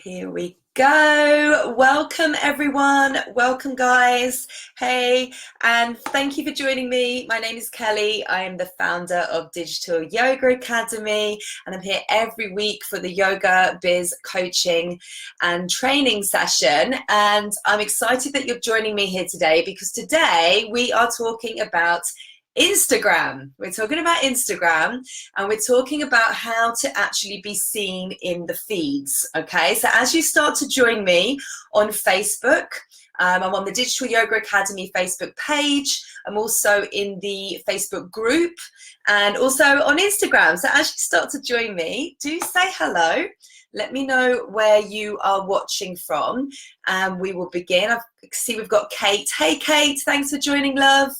Here we go. Welcome, everyone. Welcome, guys. Hey, and thank you for joining me. My name is Kelly. I am the founder of Digital Yoga Academy, and I'm here every week for the Yoga Biz coaching and training session. And I'm excited that you're joining me here today because today we are talking about Instagram. We're talking about Instagram, and we're talking about how to actually be seen in the feeds. Okay, so as you start to join me on Facebook, I'm on the Digital Yoga Academy Facebook page. I'm also in the Facebook group and also on Instagram. So as you start to join me, do say hello. Let me know where you are watching from, and we will begin. I see we've got Kate. Hey, Kate, thanks for joining, love.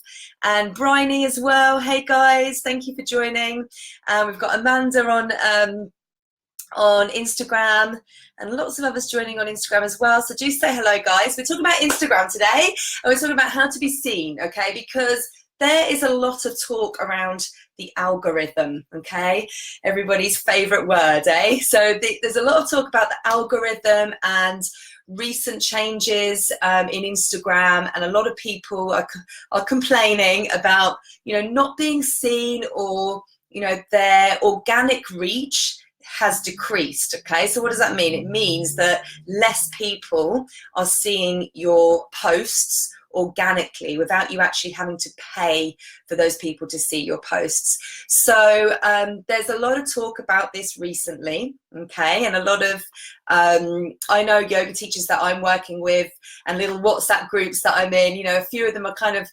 And Bryony as well. Hey, guys, thank you for joining. We've got Amanda on Instagram, and lots of others joining on Instagram as well. So do say hello, guys. We're talking about Instagram today, and we're talking about how to be seen, okay? Because there is a lot of talk around the algorithm, okay? Everybody's favorite word, eh? So there's a lot of talk about the algorithm and recent changes in Instagram, and a lot of people are complaining about, not being seen, or, their organic reach has decreased. Okay, so what does that mean? It means that less people are seeing your posts organically without you actually having to pay for those people to see your posts. So there's a lot of talk about this recently, okay, and a lot of I know yoga teachers that I'm working with and little WhatsApp groups that I'm in, a few of them are kind of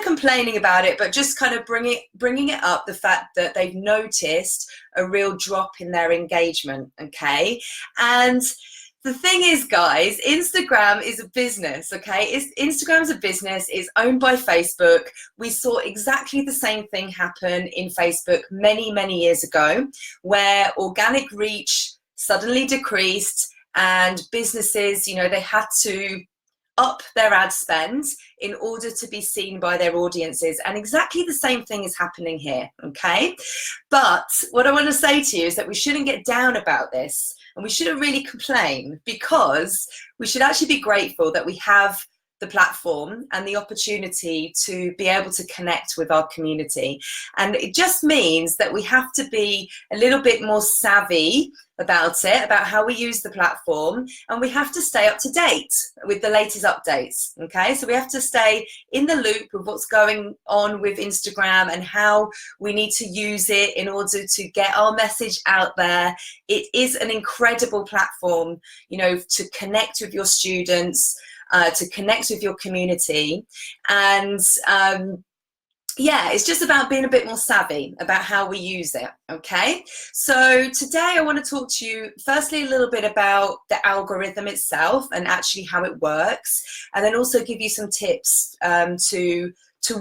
complaining about it, but just kind of bringing it up, the fact that they've noticed a real drop in their engagement, okay? And the thing is, guys, Instagram is a business, okay? Instagram's a business. It's owned by Facebook. We saw exactly the same thing happen in Facebook many, many years ago, where organic reach suddenly decreased and businesses, they had to up their ad spend in order to be seen by their audiences. And exactly the same thing is happening here, okay? But what I want to say to you is that we shouldn't get down about this, and we shouldn't really complain, because we should actually be grateful that we have the platform and the opportunity to be able to connect with our community. And it just means that we have to be a little bit more savvy about it, about how we use the platform, and we have to stay up to date with the latest updates, okay? So we have to stay in the loop of what's going on with Instagram and how we need to use it in order to get our message out there. It is an incredible platform, to connect with your students, to connect with your community, and yeah, it's just about being a bit more savvy about how we use it, okay? So today I want to talk to you firstly a little bit about the algorithm itself and actually how it works, and then also give you some tips to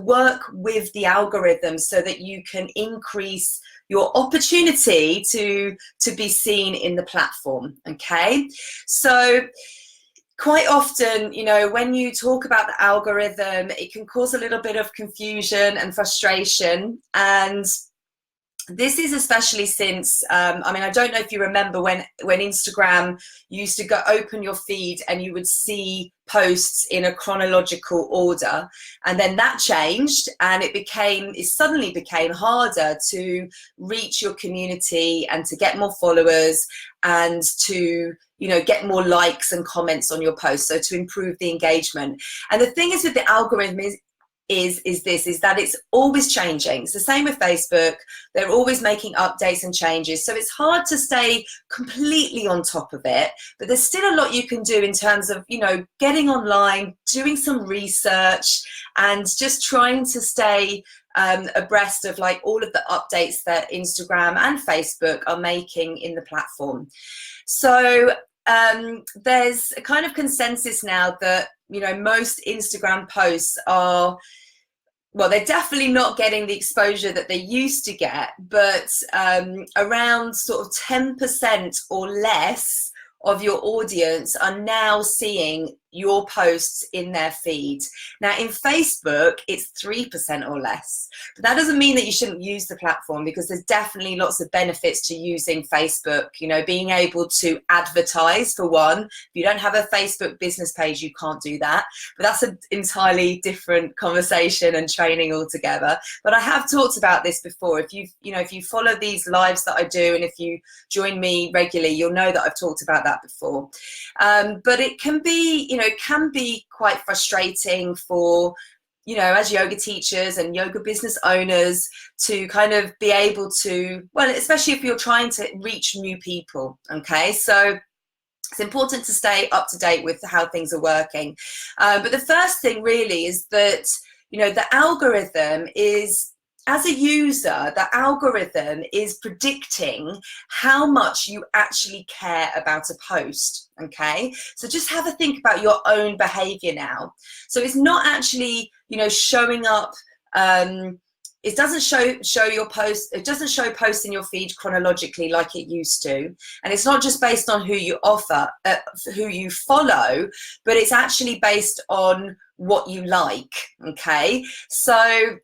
work with the algorithm so that you can increase your opportunity to be seen in the platform, okay? So quite often, when you talk about the algorithm, it can cause a little bit of confusion and frustration. And this is especially since, I don't know if you remember when Instagram used to go open your feed and you would see posts in a chronological order, and then that changed, and it suddenly became harder to reach your community and to get more followers and to get more likes and comments on your posts, so to improve the engagement. And the thing is with the algorithm is that it's always changing. It's the same with Facebook. They're always making updates and changes, so it's hard to stay completely on top of it, but there's still a lot you can do in terms of getting online, doing some research, and just trying to stay abreast of all of the updates that Instagram and Facebook are making in the platform. So there's a kind of consensus now that most Instagram posts are, well, they're definitely not getting the exposure that they used to get, but around sort of 10% or less of your audience are now seeing your posts in their feed. Now in Facebook, it's 3% or less. But that doesn't mean that you shouldn't use the platform, because there's definitely lots of benefits to using Facebook. You know, being able to advertise, for one. If you don't have a Facebook business page, you can't do that. But that's an entirely different conversation and training altogether. But I have talked about this before. If you follow these lives that I do, and if you join me regularly, you'll know that I've talked about that before. But it can be, can be quite frustrating for, as yoga teachers and yoga business owners, to kind of be able to, well, especially if you're trying to reach new people. Okay, so it's important to stay up to date with how things are working. But the first thing really is that, the algorithm is, as a user, the algorithm is predicting how much you actually care about a post, okay? So just have a think about your own behavior now. So it's not actually, showing up, it doesn't show your post, it doesn't show posts in your feed chronologically like it used to. And it's not just based on who you who you follow, but it's actually based on what you like, okay? So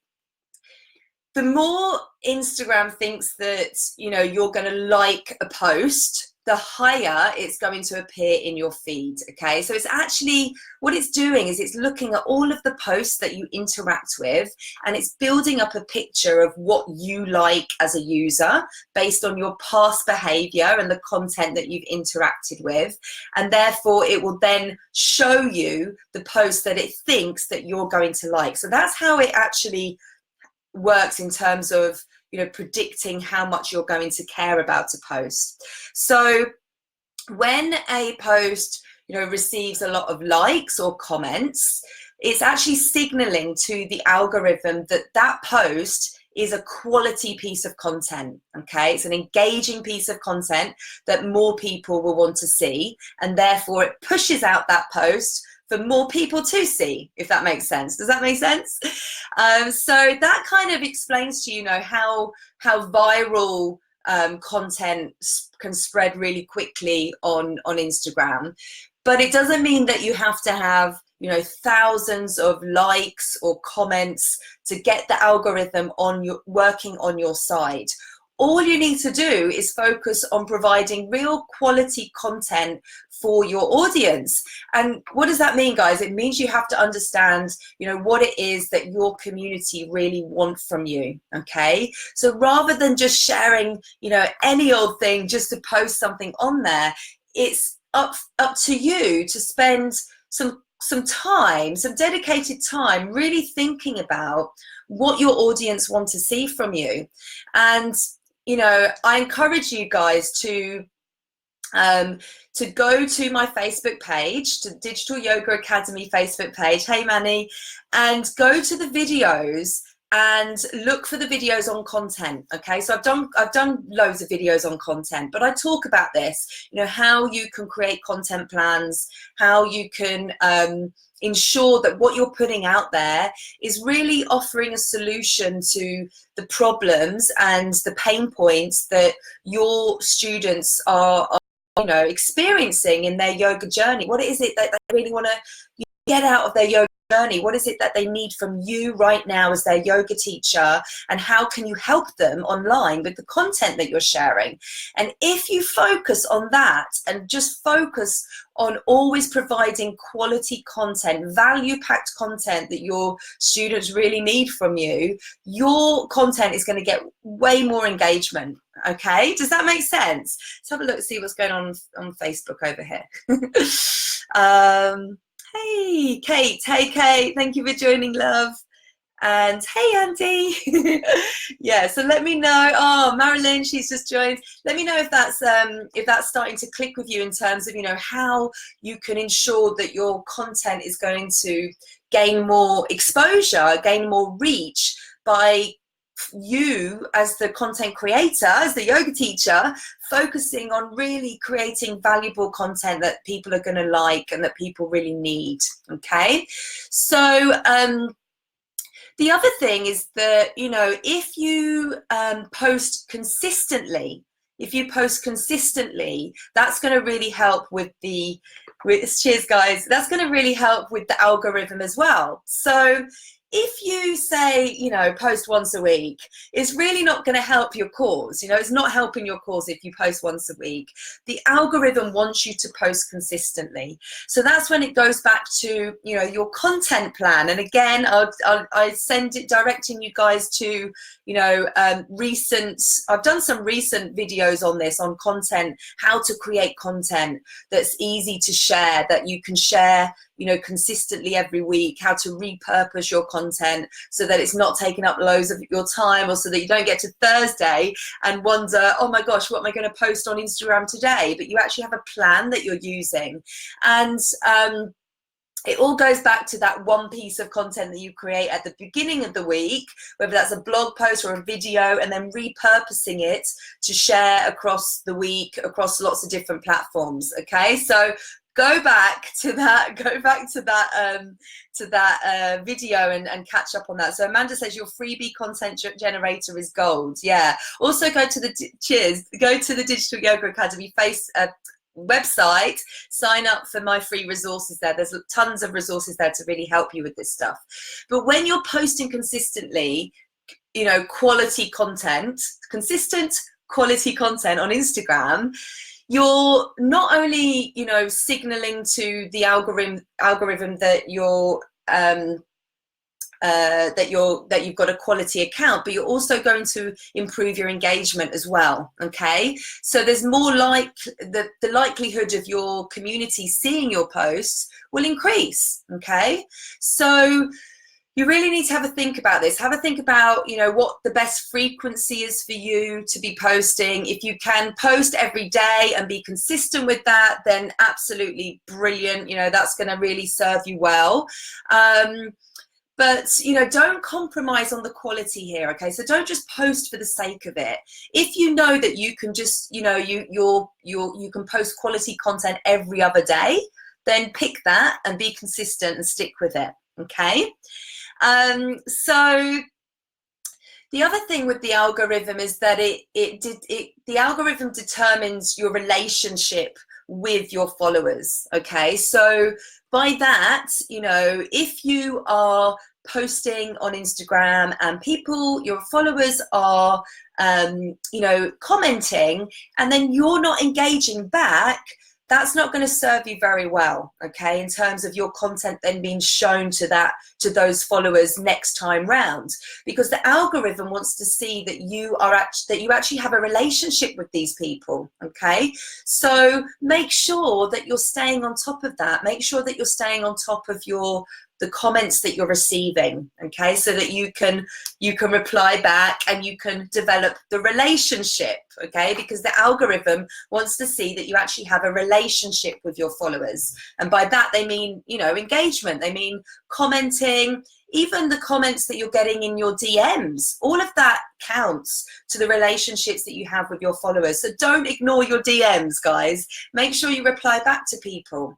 the more Instagram thinks that, you're going to like a post, the higher it's going to appear in your feed, okay? So it's actually, what it's doing is it's looking at all of the posts that you interact with, and it's building up a picture of what you like as a user based on your past behavior and the content that you've interacted with. And therefore it will then show you the post that it thinks that you're going to like. So that's how it actually works in terms of predicting how much you're going to care about a post. So when a post receives a lot of likes or comments, it's actually signaling to the algorithm that that post is a quality piece of content, okay? It's an engaging piece of content that more people will want to see, and therefore it pushes out that post for more people to see, if that makes sense. Does that make sense? So that kind of explains to how viral content can spread really quickly on Instagram. But it doesn't mean that you have to have thousands of likes or comments to get the algorithm working on your side. All you need to do is focus on providing real quality content for your audience. And what does that mean, guys? It means you have to understand, what it is that your community really want from you, okay? So rather than just sharing, any old thing just to post something on there, it's up to you to spend some time, some dedicated time, really thinking about what your audience want to see from you. And I encourage you guys to go to my Facebook page, to Digital Yoga Academy Facebook page. Hey, Manny, and go to the videos and look for the videos on content. Okay, so I've done loads of videos on content, but I talk about this. How you can create content plans, how you can ensure that what you're putting out there is really offering a solution to the problems and the pain points that your students are experiencing in their yoga journey. What is it that they really want to get out of their yoga journey? What is it that they need from you right now as their yoga teacher, and how can you help them online with the content that you're sharing? And if you focus on that and just focus on always providing quality content, value-packed content that your students really need from you, your content is going to get way more engagement. Okay, does that make sense? Let's have a look, see what's going on Facebook over here. Hey, Kate. Hey, Kate. Thank you for joining, love. And hey, Andy. Yeah, so let me know. Oh, Marilyn, she's just joined. Let me know if that's starting to click with you in terms of how you can ensure that your content is going to gain more exposure, gain more reach by you as the content creator, as the yoga teacher, focusing on really creating valuable content that people are going to like and that people really need. Okay, so the other thing is that if you post consistently, if you post consistently, that's going to really help with cheers guys, that's going to really help with the algorithm as well. So if you say, you know, post once a week, it's really not going to help your cause. You know, it's not helping your cause if you post once a week. The algorithm wants you to post consistently. So that's when it goes back to, you know, your content plan. And again, I send it directing you guys to, you know, I've done some recent videos on this, on content, how to create content that's easy to share, that you can share, you know, consistently every week, how to repurpose your content so that it's not taking up loads of your time, or so that you don't get to Thursday and wonder, oh my gosh, what am I going to post on Instagram today? But you actually have a plan that you're using. And it all goes back to that one piece of content that you create at the beginning of the week, whether that's a blog post or a video, and then repurposing it to share across the week, across lots of different platforms. Okay, so go back to that video and catch up on that. So Amanda says your freebie content generator is gold. Yeah, also go to the Digital Yoga Academy website, sign up for my free resources there. There's tons of resources there to really help you with this stuff. But when you're posting consistently, you know, consistent quality content on Instagram, you're not only, you know, signaling to the algorithm that you've got a quality account, but you're also going to improve your engagement as well. Okay, so there's more the likelihood of your community seeing your posts will increase. Okay, so you really need to have a think about this. Have a think about, you know, what the best frequency is for you to be posting. If you can post every day and be consistent with that, then absolutely brilliant. You know, that's going to really serve you well. But, you know, don't compromise on the quality here, okay? So don't just post for the sake of it. If you know that you can just, you know, you can post quality content every other day, then pick that and be consistent and stick with it, okay? So the other thing with the algorithm is that the algorithm determines your relationship with your followers, okay? So by that, you know, if you are posting on Instagram and your followers are, you know, commenting, and then you're not engaging back, that's not going to serve you very well, okay, in terms of your content then being shown to those followers next time round, because the algorithm wants to see that you actually have a relationship with these people, okay? So make sure that you're staying on top of that. Make sure that you're staying on top of the comments that you're receiving, okay, so that you can reply back and you can develop the relationship, okay, because the algorithm wants to see that you actually have a relationship with your followers. And by that they mean, you know, engagement, they mean commenting, even the comments that you're getting in your DMs, all of that counts to the relationships that you have with your followers. So don't ignore your DMs, guys. Make sure you reply back to people.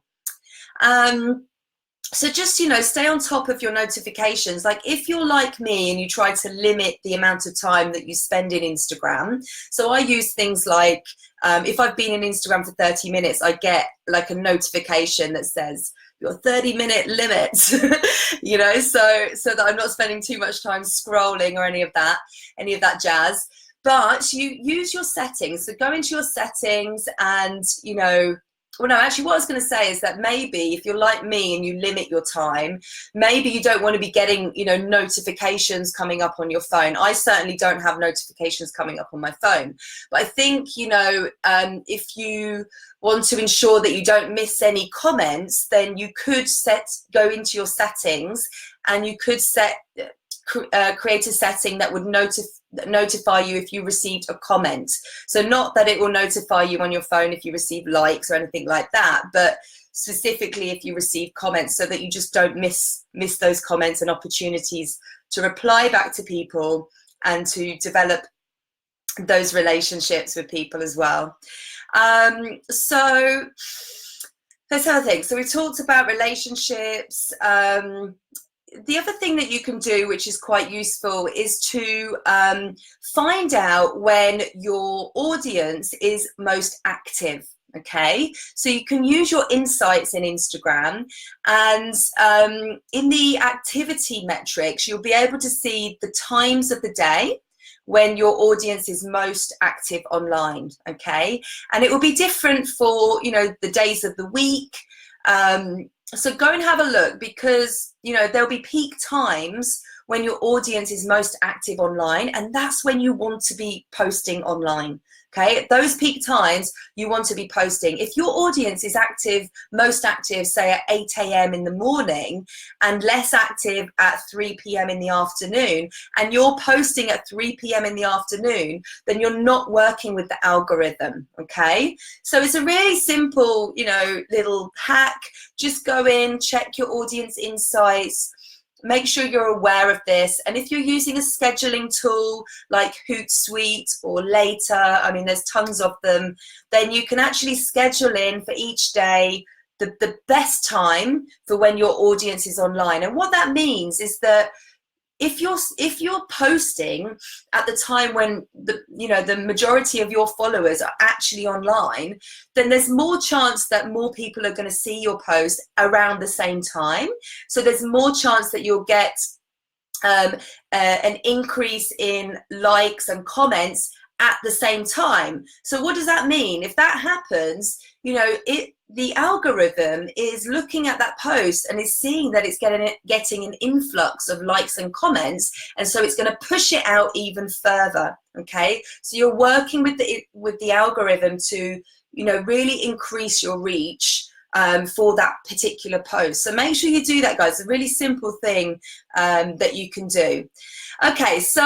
So just, you know, stay on top of your notifications. Like if you're like me and you try to limit the amount of time that you spend in Instagram. So I use things like, if I've been in Instagram for 30 minutes, I get like a notification that says your 30-minute limit, you know, so that I'm not spending too much time scrolling or any of that jazz. But you use your settings. So go into your settings and, you know, well, no, actually what I was going to say is that maybe if you're like me and you limit your time, maybe you don't want to be getting, you know, notifications coming up on your phone. I certainly don't have notifications coming up on my phone. But I think, you know, if you want to ensure that you don't miss any comments, then you could go into your settings and you could create a setting that would notify you if you received a comment. So not that it will notify you on your phone if you receive likes or anything like that, but specifically if you receive comments, so that you just don't miss those comments and opportunities to reply back to people and to develop those relationships with people as well. So let's have a think. So we talked about relationships. the other thing that you can do, which is quite useful, is to find out when your audience is most active. Okay, so you can use your insights in Instagram, and in the activity metrics, you'll be able to see the times of the day when your audience is most active online. Okay, and it will be different for, you know, the days of the week. So go and have a look, because, you know, there'll be peak times when your audience is most active online, and that's when you want to be posting online. Okay, at those peak times, you want to be posting. If your audience is active, most active, say at 8 a.m. in the morning, and less active at 3 p.m. in the afternoon, and you're posting at 3 p.m. in the afternoon, then you're not working with the algorithm. Okay, so it's a really simple, you know, little hack. Just go in, check your audience insights, make sure you're aware of this. And if you're using a scheduling tool like Hootsuite or Later, I mean, there's tons of them, then you can actually schedule in for each day the best time for when your audience is online. And what that means is that if you're posting at the time when the majority of your followers are actually online, then there's more chance that more people are going to see your post around the same time. So there's more chance that you'll get an increase in likes and comments at the same time. So what does that mean? If that happens, you know, the algorithm is looking at that post and is seeing that it's getting an influx of likes and comments, and so it's going to push it out even further. Okay, so you're working with the algorithm to, you know, really increase your reach for that particular post. So make sure you do that, guys. It's a really simple thing that you can do. Okay, so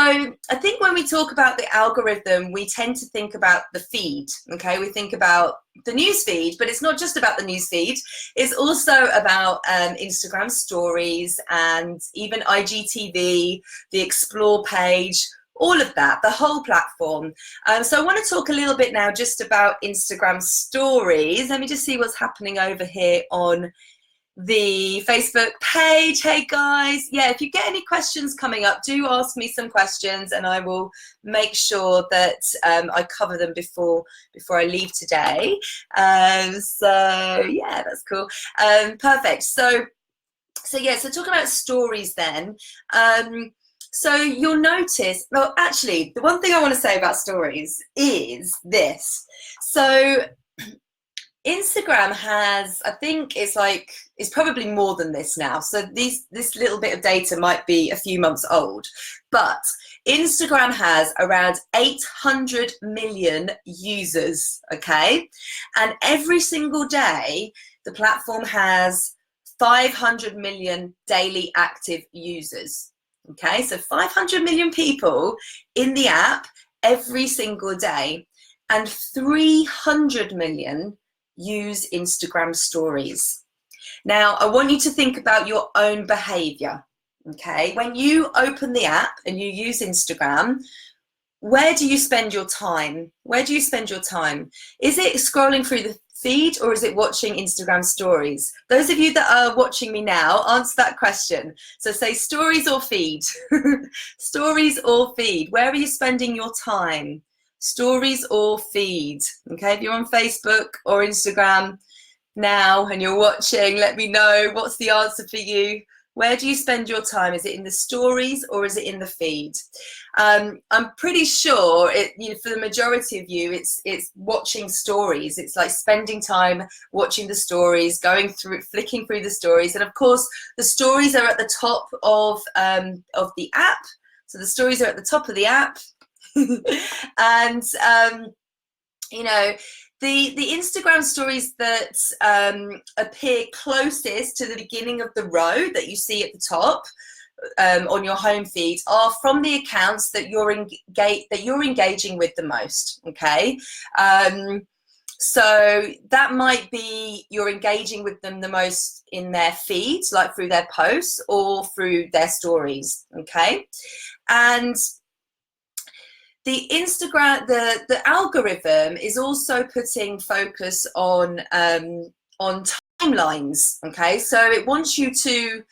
I think when we talk about the algorithm, we tend to think about the feed. Okay, we think about the news feed, but it's not just about the news feed. It's also about Instagram stories and even IGTV, the explore page, all of that, the whole platform. So I want to talk a little bit now just about Instagram stories. Let me just see what's happening over here on the Facebook page. Hey guys, yeah, if you get any questions coming up, do ask me some questions and I will make sure that I cover them before I leave today. So yeah, that's cool. Perfect. So yeah, so talking about stories then. So you'll notice, well, actually, the one thing I want to say about stories is this. So Instagram has, I think it's probably more than this now. So this little bit of data might be a few months old, but Instagram has around 800 million users, okay? And every single day, the platform has 500 million daily active users. Okay, so 500 million people in the app every single day, and 300 million use Instagram stories. Now, I want you to think about your own behavior. Okay, when you open the app and you use Instagram, where do you spend your time? Where do you spend your time? Is it scrolling through the feed, or is it watching Instagram stories? Those of you that are watching me now, answer that question. So say stories or feed. Stories or feed. Where are you spending your time? Stories or feed? Okay, if you're on Facebook or Instagram now and you're watching, let me know what's the answer for you. Where do you spend your time? Is it in the stories or is it in the feed? I'm pretty sure for the majority of you, it's watching stories. It's like spending time watching the stories, going through, flicking through the stories. And of course, the stories are at the top of the app. So the stories are at the top of the app. And, you know, the Instagram stories that appear closest to the beginning of the row that you see at the top on your home feed are from the accounts that you're engaging with the most. Okay, so that might be you're engaging with them the most in their feeds, like through their posts or through their stories. Okay, and the Instagram, the algorithm is also putting focus on timelines. Okay, so it wants you to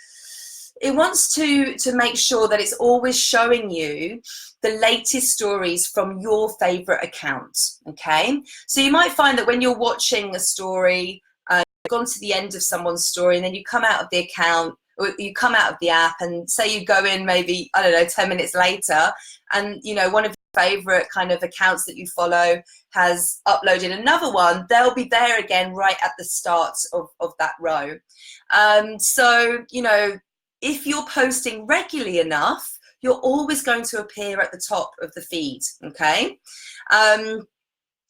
it wants to make sure that it's always showing you the latest stories from your favorite account. Okay, so you might find that when you're watching a story, you've gone to the end of someone's story, and then you come out of the account, or you come out of the app, and say you go in maybe, I don't know, 10 minutes later, and you know, one of your favorite kind of accounts that you follow has uploaded another one, they'll be there again right at the start of that row. So, you know, if you're posting regularly enough, you're always going to appear at the top of the feed, okay?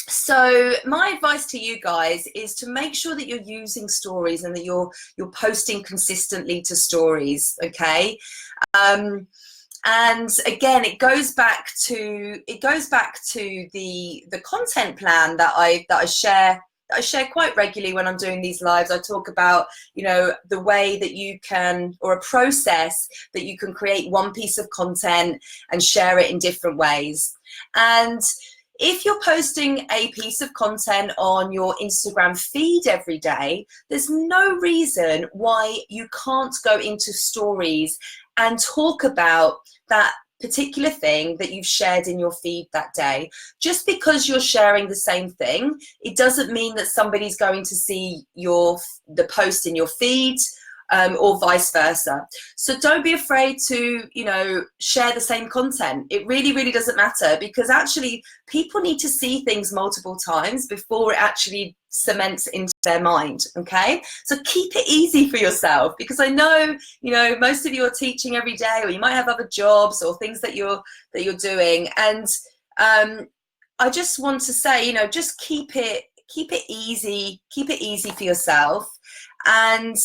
So my advice to you guys is to make sure that you're using stories and that you're posting consistently to stories, okay? And again, it goes back to the content plan that I share quite regularly when I'm doing these lives. I talk about, you know, the way that you can, or a process that you can create one piece of content and share it in different ways. And if you're posting a piece of content on your Instagram feed every day, there's no reason why you can't go into stories and talk about that particular thing that you've shared in your feed that day. Just because you're sharing the same thing, it doesn't mean that somebody's going to see the post in your feed, or vice versa. So don't be afraid to, you know, share the same content. It really, really doesn't matter, because actually people need to see things multiple times before it actually cements into their mind, okay? So keep it easy for yourself, because I know, you know, most of you are teaching every day, or you might have other jobs or things that you're doing, and I just want to say, you know, just keep it easy for yourself. And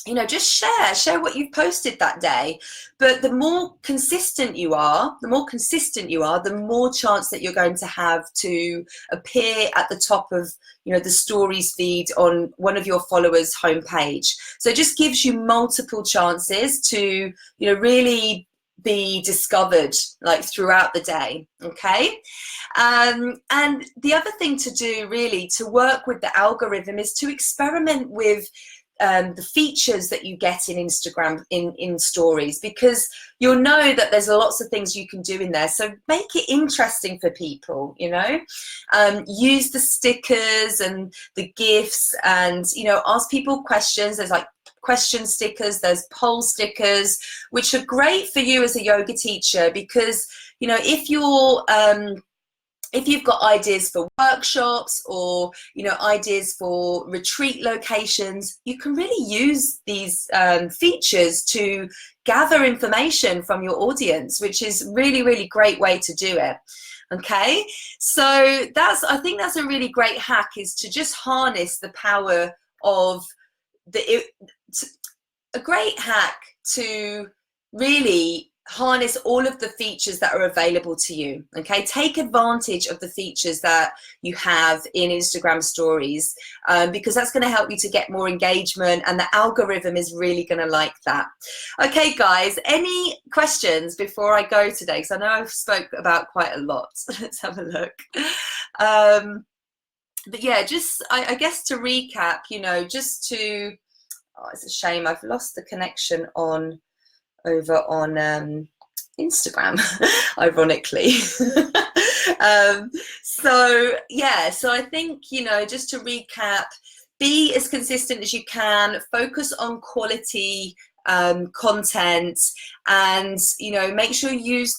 you know, just share what you've posted that day. But the more consistent you are, the more chance that you're going to have to appear at the top of, you know, the stories feed on one of your followers' homepage. So it just gives you multiple chances to, you know, really be discovered like throughout the day, okay? And the other thing to do really to work with the algorithm is to experiment with the features that you get in Instagram in stories, because you'll know that there's lots of things you can do in there. So make it interesting for people, you know, use the stickers and the GIFs, and, you know, ask people questions. There's like question stickers, there's poll stickers, which are great for you as a yoga teacher, because, you know, if you've got ideas for workshops, or, you know, ideas for retreat locations, you can really use these features to gather information from your audience, which is really, really great way to do it. Okay, so I think that's a really great hack, is to just harness the power of a great hack to really harness all of the features that are available to you. Okay, take advantage of the features that you have in Instagram stories, because that's going to help you to get more engagement, and the algorithm is really going to like that. Okay guys, any questions before I go today, because I know I've spoke about quite a lot. Let's have a look. But yeah, just I guess to recap, you know, just to, oh, it's a shame I've lost the connection over on Instagram, ironically. So yeah, so I think, you know, just to recap, be as consistent as you can, focus on quality content, and, you know, make sure you use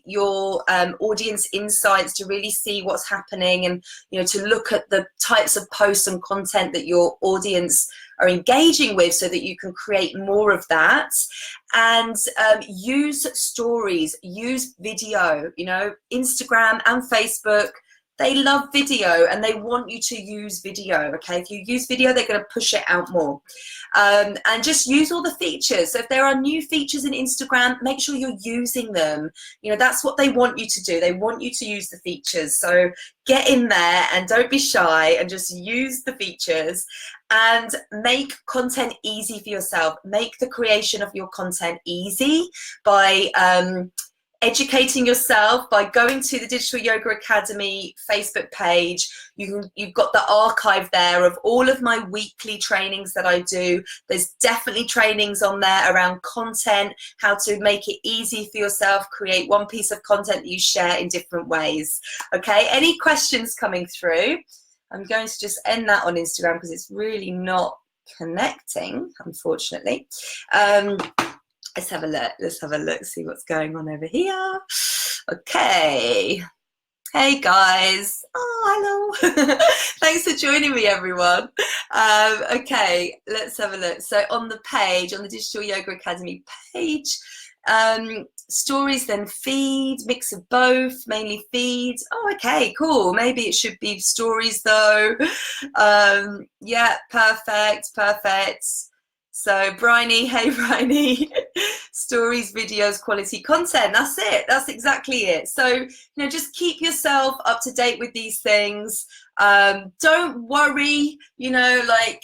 your audience insights to really see what's happening, and, you know, to look at the types of posts and content that your audience are engaging with, so that you can create more of that. And use stories, use video. You know, Instagram and Facebook, they love video, and they want you to use video. Okay, if you use video, they're going to push it out more. And just use all the features. So if there are new features in Instagram, make sure you're using them. You know, that's what they want you to do. They want you to use the features. So get in there and don't be shy, and just use the features, and make content easy for yourself. Make the creation of your content easy by educating yourself by going to the Digital Yoga Academy Facebook page. You've got the archive there of all of my weekly trainings that I do. There's definitely trainings on there around content, how to make it easy for yourself, create one piece of content that you share in different ways. Okay, any questions coming through? I'm going to just end that on Instagram because it's really not connecting, unfortunately. Let's have a look, see what's going on over here. Okay. Hey guys. Oh, hello. Thanks for joining me, everyone. Okay, let's have a look. So on the page, on the Digital Yoga Academy page, stories, then feed, mix of both, mainly feeds. Oh, okay, cool. Maybe it should be stories though. Yeah, perfect. So Bryony, hey Bryony, stories, videos, quality content. That's it. That's exactly it. So, you know, just keep yourself up to date with these things. Don't worry, you know, like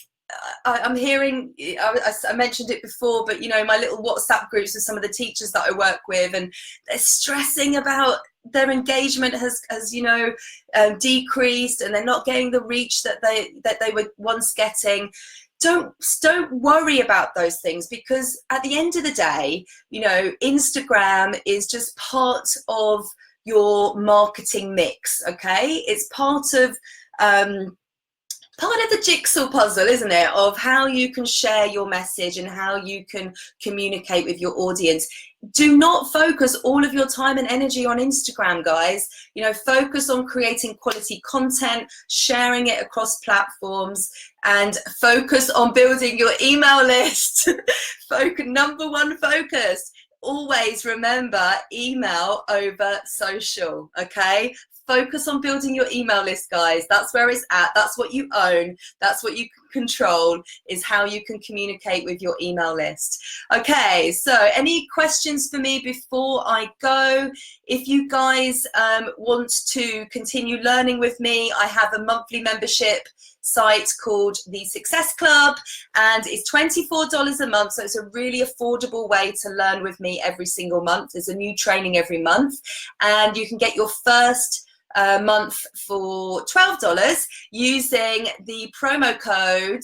I'm hearing, I mentioned it before, but, you know, my little WhatsApp groups with some of the teachers that I work with, and they're stressing about their engagement has you know, decreased, and they're not getting the reach that they were once getting. Don't worry about those things, because at the end of the day, you know, Instagram is just part of your marketing mix. Okay, it's part of the jigsaw puzzle, isn't it, of how you can share your message and how you can communicate with your audience. Do not focus all of your time and energy on Instagram, guys. You know, focus on creating quality content, sharing it across platforms, and focus on building your email list. Number one focus. Always remember email over social, okay? Focus on building your email list, guys. That's where it's at. That's what you own. That's what you control, is how you can communicate with your email list. Okay, so any questions for me before I go? If you guys want to continue learning with me, I have a monthly membership site called the Success Club, and it's $24 a month, so it's a really affordable way to learn with me every single month. There's a new training every month, and you can get your first month for $12 using the promo code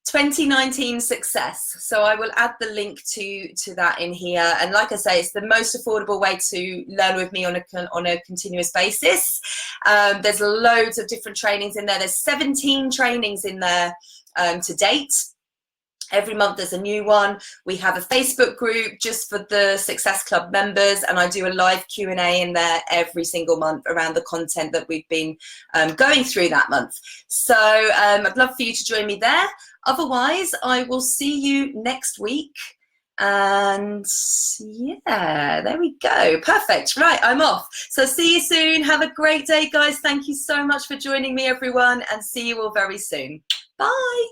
2019 Success. So I will add the link to that in here, and like I say, it's the most affordable way to learn with me on a continuous basis. There's loads of different trainings in there. There's 17 trainings in there to date. Every month there's a new one. We have a Facebook group just for the Success Club members, and I do a live Q&A in there every single month around the content that we've been going through that month. So I'd love for you to join me there. Otherwise, I will see you next week. And yeah, there we go. Perfect. Right, I'm off. So see you soon. Have a great day, guys. Thank you so much for joining me, everyone, and see you all very soon. Bye.